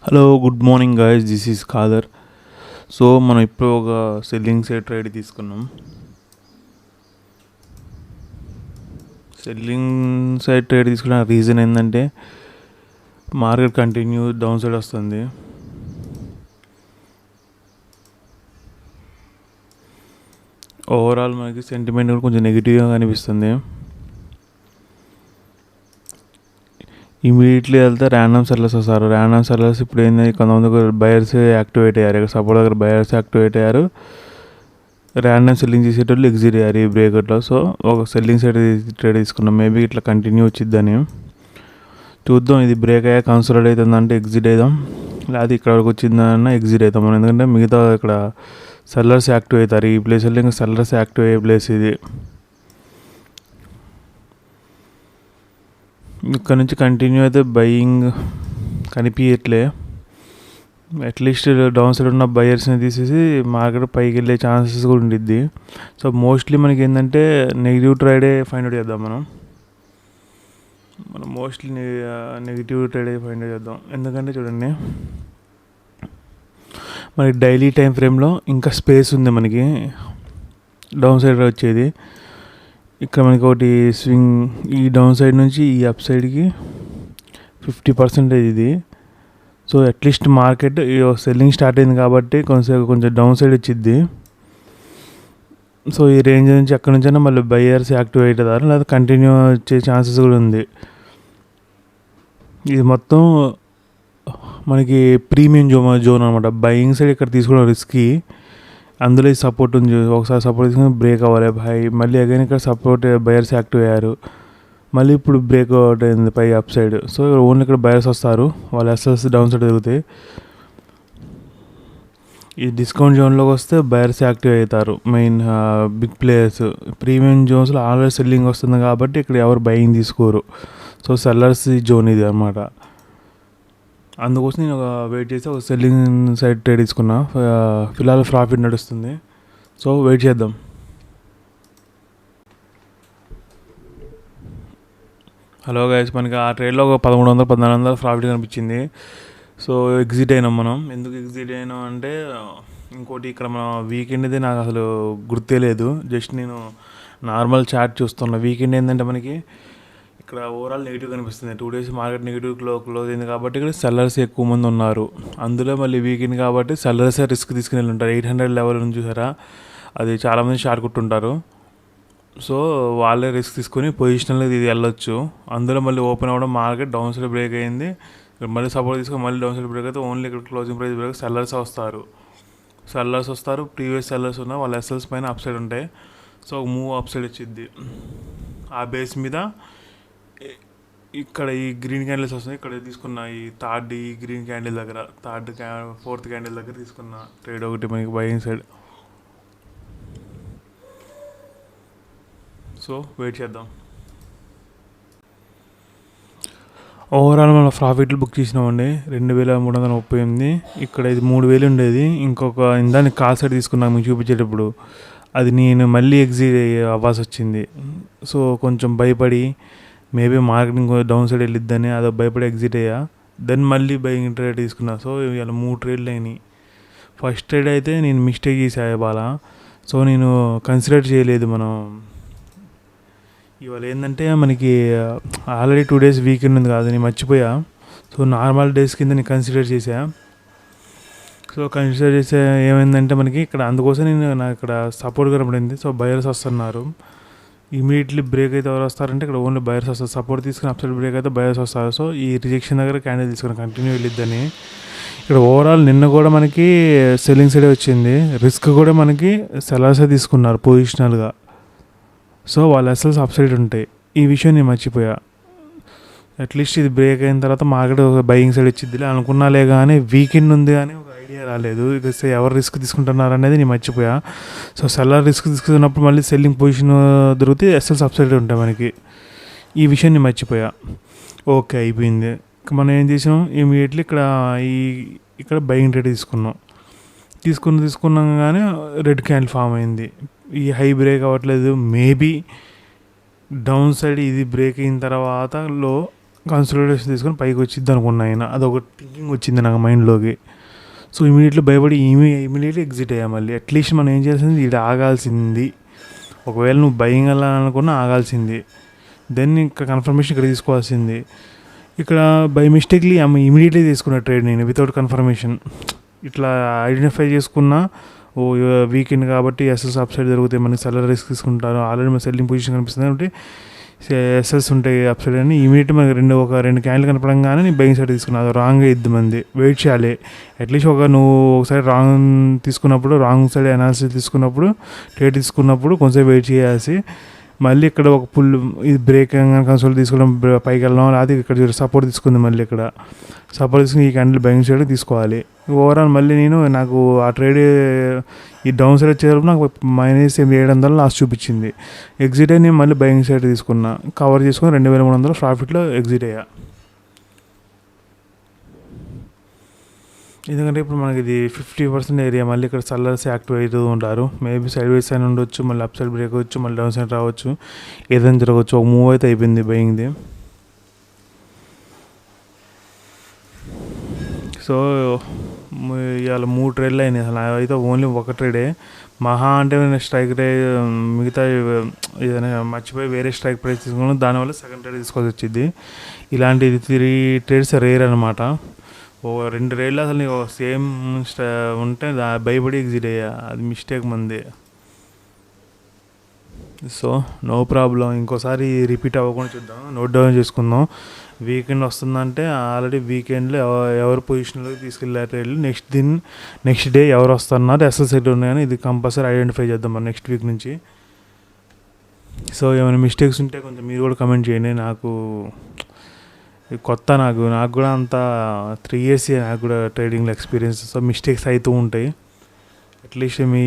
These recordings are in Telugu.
Hello good morning guys, this is Khader. So మనం ఇప్పుడు ఒక సెల్లింగ్ సైడ్ ట్రేడ్ తీసుకున్నాం. సెల్లింగ్ సైడ్ ట్రేడ్ తీసుకున్న రీజన్ ఏంటంటే మార్కెట్ కంటిన్యూ డౌన్ సైడ్ వస్తుంది. ఓవరాల్ మనకి సెంటిమెంట్ కూడా కొంచెం నెగిటివ్గా కనిపిస్తుంది. ఇమీడియట్లీ వెళ్తే ర్యాండమ్ సెల్లర్స్ వస్తారు. ర్యాండమ్ సెల్లర్స్ ఇప్పుడు ఏంది, కొంతమంది బయర్స్ యాక్టివేట్ అయ్యారు. ఇక్కడ సపోర్ట్ దగ్గర బయర్స్ యాక్టివేట్ అయ్యారు. ర్యాండమ్ సెల్లింగ్ చేసేటోళ్ళు ఎగ్జిట్ అయ్యారు ఈ బ్రేకర్లో. సో ఒక సెల్లింగ్ సైడ్ ట్రేడ్ తీసుకున్నాం. మేబీ ఇట్లా కంటిన్యూ వచ్చిద్దని చూద్దాం. ఇది బ్రేక్ అయ్యా కన్సల్ట్ అవుతుందంటే ఎగ్జిట్ అవుదాం, లేకపోతే ఇక్కడ వరకు వచ్చిందన్న ఎగ్జిట్ అవుతాం మనం. ఎందుకంటే మిగతా ఇక్కడ సెల్లర్స్ యాక్టివ్ అవుతారు. ఈ ప్లేస్లో ఇంకా సెల్లర్స్ యాక్టివ్ అయ్యే ప్లేస్ ఇది. ఇక్కడ నుంచి కంటిన్యూ అయితే బయింగ్ కనిపించట్లే. అట్లీస్ట్ డౌన్ సైడ్ ఉన్న బయర్స్ని తీసేసి మార్కెట్ పైకి వెళ్ళే ఛాన్సెస్ కూడా ఉండిద్ది. సో మోస్ట్లీ మనకి ఏంటంటే నెగిటివ్ ట్రేడే ఫైండ్ అవుట్ చేద్దాం. మనం మోస్ట్లీ నెగిటివ్ ట్రేడే ఫైండ్ అవుట్ చేద్దాం. ఎందుకంటే చూడండి, మనకి డైలీ టైం ఫ్రేమ్లో ఇంకా స్పేస్ ఉంది మనకి డౌన్ సైడ్ వచ్చేది. ఇక్కడ మనకి ఒకటి స్వింగ్, ఈ డౌన్ సైడ్ నుంచి ఈ అప్ సైడ్కి 50% ఇది. So at least market selling start అయింది కాబట్టి కొంచెం డౌన్ సైడ్ వచ్చిద్ది. సో ఈ రేంజ్ నుంచి అక్కడ నుంచైనా మళ్ళీ బయ్యర్స్ యాక్టివ్ అవుతారు, లేదా కంటిన్యూ వచ్చే ఛాన్సెస్ కూడా ఉంది. ఇది మొత్తం మనకి ప్రీమియం జోన్ అనమాట. బయింగ్ సైడ్ ఇక్కడ తీసుకోవడం రిస్కీ. అందులో ఈ సపోర్ట్ ఉంది, ఒకసారి సపోర్ట్ తీసుకుని బ్రేక్ అవ్వాలి హై, మళ్ళీ అగైన్ ఇక్కడ సపోర్ట్ బయర్స్ యాక్టివ్ అయ్యారు, మళ్ళీ ఇప్పుడు బ్రేక్ అవుట్ అయింది పై అప్ సైడ్. సో ఓన్లీ ఇక్కడ బయర్స్ వస్తారు, వాళ్ళ ఎస్ఎస్ డౌన్ సైడ్ తిరుగుతాయి. ఈ డిస్కౌంట్ జోన్లోకి వస్తే బయర్స్ యాక్టివ్ అవుతారు, మెయిన్ బిగ్ ప్లేయర్స్. ప్రీమియం జోన్స్లో ఆల్రెడీ సెల్లింగ్ వస్తుంది కాబట్టి ఇక్కడ ఎవరు బయింగ్ తీసుకోరు. సో సెల్లర్స్ జోన్ ఇది అనమాట. అందుకోసం నేను వెయిట్ చేసి ఒక సెల్లింగ్ సైడ్ ట్రేడ్ తీసుకున్నా. ఫిలాల్ ప్రాఫిట్ నడుస్తుంది, సో వెయిట్ చేద్దాం. హలో గైస్, మనకి ఆ ట్రేడ్లో ఒక 1300-1400 ప్రాఫిట్ కనిపించింది. సో ఎగ్జిట్ అయినాం మనం. ఎందుకు ఎగ్జిట్ అయినాం అంటే, ఇంకోటి ఇక్కడ మన వీకెండ్ది నాకు అసలు గుర్తే లేదు. జస్ట్ నేను నార్మల్ చార్ట్ చూస్తున్నా. వీకెండ్ ఏంటంటే మనకి ఇక్కడ ఓవరాల్ నెగిటివ్ కనిపిస్తుంది. 2 days మార్కెట్ నెగిటివ్ క్లోజ్ అయింది కాబట్టి ఇక్కడ సెల్లర్స్ ఎక్కువ మంది ఉన్నారు. అందులో మళ్ళీ వీకెండ్ కాబట్టి సెల్లర్సే రిస్క్ తీసుకుని వెళ్ళి ఉంటారు. 800 లెవెల్ నుంచి చూసారా, అది చాలామంది షార్ట్ కొట్టుంటారు. సో వాళ్ళే రిస్క్ తీసుకొని పొజిషన్లో ఇది వెళ్ళొచ్చు. అందులో మళ్ళీ ఓపెన్ అవ్వడం, మార్కెట్ డౌన్ సైడ్ బ్రేక్ అయింది, మళ్ళీ సపోర్ట్ తీసుకొని మళ్ళీ డౌన్ సైడ్ బ్రేక్ అయితే ఓన్లీ ఇక్కడ క్లోజింగ్ ప్రైస్ బ్రేక్ సెల్లర్స్ వస్తారు. ప్రీవియస్ సెల్లర్స్ ఉన్న వాళ్ళ ఎస్ఎల్స్ పైన అప్ సైడ్ ఉంటాయి. సో మూవ్ అప్ సైడ్ వచ్చింది. ఆ బేస్ మీద ఇక్కడ ఈ గ్రీన్ క్యాండిల్స్ వస్తున్నాయి. ఇక్కడ తీసుకున్న ఈ గ్రీన్ క్యాండిల్ దగ్గర, ఫోర్త్ క్యాండిల్ దగ్గర తీసుకున్న ట్రేడ్ ఒకటి మనకి బయింగ్ సైడ్. సో వెయిట్ చేద్దాం. ఓవరాల్ మన ప్రాఫిట్లు బుక్ చేసినామండి 2338. ఇక్కడ ఇది 3000 ఉండేది. ఇంకొక ఇందాన్ని కాల్ సైడ్ తీసుకున్నాం మీకు చూపించేటప్పుడు, అది నేను మళ్ళీ ఎగ్జిట్ అవ్వాల్సి వచ్చింది. సో కొంచెం భయపడి మేబీ మార్కెటింగ్ డౌన్ సైడ్ వెళ్ళిద్దని అదో భయపడి ఎగ్జిట్ అయ్యా. దెన్ మళ్ళీ బయింగ్ ట్రేడ్ తీసుకున్నా. సో ఇవాళ 3 ట్రేడ్లు అయినాయి. ఫస్ట్ ట్రేడ్ అయితే నేను మిస్టేక్ చేసా ఇవాళ. సో నేను కన్సిడర్ చేయలేదు. మనం ఇవాళ ఏంటంటే మనకి ఆల్రెడీ 2 days వీకెండ్ ఉంది కాదు, నేను మర్చిపోయా. సో నార్మల్ డేస్ కింద నేను కన్సిడర్ చేసా. సో కన్సిడర్ చేసే ఏమైందంటే మనకి ఇక్కడ, అందుకోసం నాకు ఇక్కడ సపోర్ట్ కనపడింది. సో బయర్స్ వస్తున్నారు. ఇమీడియట్లీ బ్రేక్ అయితే ఎవరు వస్తారంటే ఇక్కడ ఓన్లీ బయర్స్ వస్తారు. సపోర్ట్ తీసుకుని అప్సైడ్ బ్రేక్ అయితే బయర్స్ వస్తారు. సో ఈ రిజెక్షన్ దగ్గర క్యాండిల్ తీసుకుని కంటిన్యూ వెళ్ళిద్దని. ఇక్కడ ఓవరాల్ నిన్న కూడా మనకి సెల్లింగ్ సైడే వచ్చింది. రిస్క్ కూడా మనకి సెల్లర్సే తీసుకున్నారు పొజిషనల్గా. సో వాళ్ళ ఎస్ఎల్స్ అప్ సైడ్ ఉంటాయి. ఈ విషయం నేను మర్చిపోయా. అట్లీస్ట్ ఇది బ్రేక్ అయిన తర్వాత మార్కెట్ బయింగ్ సైడ్ వచ్చిద్దిలే అనుకున్నాలే, కానీ వీకెండ్ ఉంది కానీ ఒక ఐడియా రాలేదు. ఇది ఎవరు రిస్క్ తీసుకుంటున్నారు అనేది నేను మర్చిపోయా. సో సెల్లర్ రిస్క్ తీసుకున్నప్పుడు మళ్ళీ సెల్లింగ్ పొజిషన్ దొరికితే ఎస్ఎల్స్ అప్ సైడ్ ఉంటాయి మనకి. ఈ విషయం నేను మర్చిపోయా. ఓకే, అయిపోయింది. మనం ఏం చేసినాం, ఇమీడియట్లీ ఇక్కడ బయింగ్ ట్రేడ్ తీసుకున్నాం కానీ రెడ్ క్యాండిల్ ఫామ్ అయింది. ఈ హై బ్రేక్ అవ్వట్లేదు. మేబీ డౌన్ సైడ్ ఇది బ్రేక్ అయిన తర్వాత కన్సల్టేషన్ తీసుకొని పైకి వచ్చింది అనుకున్నా ఆయన. అదొక థింకింగ్ వచ్చింది నాకు మైండ్లోకి. సో ఇమీడియట్లీ భయపడి ఇమీడియట్లీ ఎగ్జిట్ అయ్యా. మళ్ళీ అట్లీస్ట్ మనం ఏం చేయాల్సింది, ఇక్కడ ఆగాల్సింది. ఒకవేళ నువ్వు భయం వెళ్ళాలనుకున్నా ఆగాల్సింది. దెన్ ఇంకా కన్ఫర్మేషన్ ఇక్కడ తీసుకోవాల్సింది. ఇక్కడ బై మిస్టేక్లీ ఇమీడియట్లీ తీసుకున్న ట్రేడ్ నేను వితౌట్ కన్ఫర్మేషన్. ఇట్లా ఐడెంటిఫై చేసుకున్నా, ఓ వీకెండ్ కాబట్టి ఎస్ఎస్ అప్ సైడ్ జరుగుతాయి, మనకి సెల్లర్ రిస్క్ తీసుకుంటారు, ఆల్రెడీ మన సెల్లింగ్ పొజిషన్ కనిపిస్తుంది కాబట్టి ఎస్ఎస్ ఉంటాయి అప్ సైడ్ అని ఇమీడియట్ మనకి రెండు క్యాండ్లు కనపడంగానే నేను బయింగ్ సైడ్ తీసుకున్నాను. అది రాంగ్గా ఇద్ది మంది వెయిట్ చేయాలి. అట్లీస్ట్ నువ్వు ఒకసారి రాంగ్ తీసుకున్నప్పుడు, రాంగ్ సైడ్ అనాలిసిస్ తీసుకున్నప్పుడు, ట్రేడ్ తీసుకున్నప్పుడు కొంచెం వెయిట్ చేయాల్సి, మళ్ళీ ఇక్కడ ఒక పుల్ ఇది బ్రేక్ కన్సోల్ తీసుకోవడం, పైకి వెళ్ళడం, అది ఇక్కడ సపోర్ట్ తీసుకుంది. మళ్ళీ ఇక్కడ సపోర్ట్ తీసుకుని ఈ క్యాండిల్ బయింగ్ సైడ్ తీసుకోవాలి. ఓవరాల్ మళ్ళీ నాకు ఆ ట్రేడ్ ఈ డౌన్ సైడ్ వచ్చేటప్పుడు నాకు -700 లాస్ట్ చూపించింది. ఎగ్జిట్ అయ్యి నేను మళ్ళీ బయింగ్ సైడ్ తీసుకున్నా, కవర్ చేసుకుని 2300 ప్రాఫిట్లో ఎగ్జిట్ అయ్యా. ఎందుకంటే ఇప్పుడు మనకి ఇది 50% ఏరియా, మళ్ళీ ఇక్కడ సెల్లర్స్ యాక్టివ్ అవుతూ ఉంటారు. మేబీ సైడ్ వైజ్ సైడ్ ఉండొచ్చు, మళ్ళీ అప్ సైడ్ బ్రేక్ అవ్వచ్చు, మళ్ళీ డౌన్ సైడ్ రావచ్చు, ఏదైనా జరగవచ్చు. ఒక మూవ్ అయితే అయిపోయింది బయింగ్ది. సో ఇవాళ 3 ట్రేడ్లు అయినాయి. అసలు అయితే ఓన్లీ ఒక ట్రేడే మహా అంటే నేను స్ట్రైక్ రేట్ మిగతా ఏదైనా మర్చిపోయి వేరే స్ట్రైక్ ప్రైస్ తీసుకున్నాను, దానివల్ల సెకండ్ ట్రేడ్ తీసుకోవాల్సి వచ్చింది. ఇలాంటి 3 ట్రేడ్స్ రేర్ అనమాట. 2 ట్రేడ్లు అసలు నీకు సేమ్ ఉంటే భయపడి ఎగ్జిట్ అయ్యా, అది మిస్టేక్ మంది. సో నో ప్రాబ్లం, ఇంకోసారి రిపీట్ అవ్వకుండా చూద్దాం, నోట్ డౌన్ చేసుకుందాం. వీకెండ్ వస్తుందంటే ఆల్రెడీ వీకెండ్లో ఎవరు పొజిషన్లోకి తీసుకెళ్ళారు ట్రేడ్లు, నెక్స్ట్ డే ఎవరు వస్తున్నారు, ఎస్ఎస్ఐటీ ఉన్నాయని ఇది కంపల్సరీ ఐడెంటిఫై చేద్దాం మనం నెక్స్ట్ వీక్ నుంచి. సో ఏమైనా మిస్టేక్స్ ఉంటే కొంచెం మీరు కూడా కమెంట్ చేయండి. నాకు కొత్త, నాకు కూడా అంత 3 years నాకు కూడా ట్రేడింగ్లో ఎక్స్పీరియన్స్. సో మిస్టేక్స్ అవుతూ ఉంటాయి. అట్లీస్ట్ మీ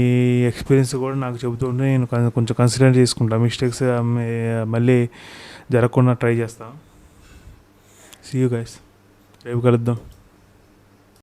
ఎక్స్పీరియన్స్ కూడా నాకు చెబుతూ ఉంటే నేను కొంచెం కన్సిడర్ చేసుకుంటాను. మిస్టేక్స్ మళ్ళీ జరగకుండా ట్రై చేస్తాను. సీ యూ గైస్, రేపు కలుద్దాం.